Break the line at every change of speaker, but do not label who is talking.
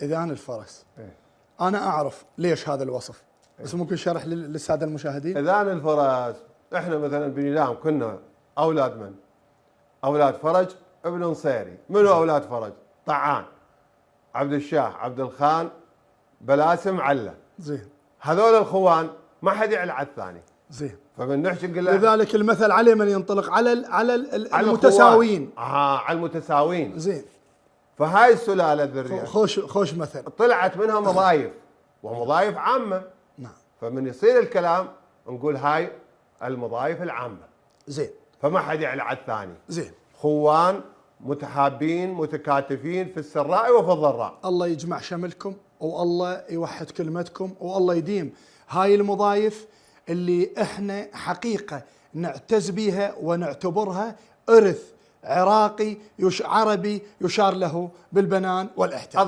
إذان الفرس. أنا أعرف ليش هذا الوصف، بس ممكن شرح للسادة المشاهدين.
إذان الفرس، إحنا مثلا بنيلام كنا أولاد من؟ أولاد فرج ابن نصيري. منو أولاد فرج؟ طعان، عبد الشاه، عبد الخان، بلاسم، علة.
زين.
هذول الخوان ما حد يعلى على الثاني.
زين.
فمن نحكي نقول له
لذلك المثل عليه من ينطلق على المتساويين.
على المتساويين.
زين.
فهاي السلاله الذريه
خوش مثل
طلعت منها مضايف، ومضايف عامه.
نعم.
فمن يصير الكلام نقول هاي المضايف العامه.
زين.
فما حد يعلى على الثاني.
زين.
خوان متحابين متكاتفين في السراء وفي الضراء.
الله يجمع شملكم، والله يوحد كلمتكم، والله يديم هاي المضايف اللي احنا حقيقة نعتز بها ونعتبرها إرث عراقي عربي يشار له بالبنان والاحترام.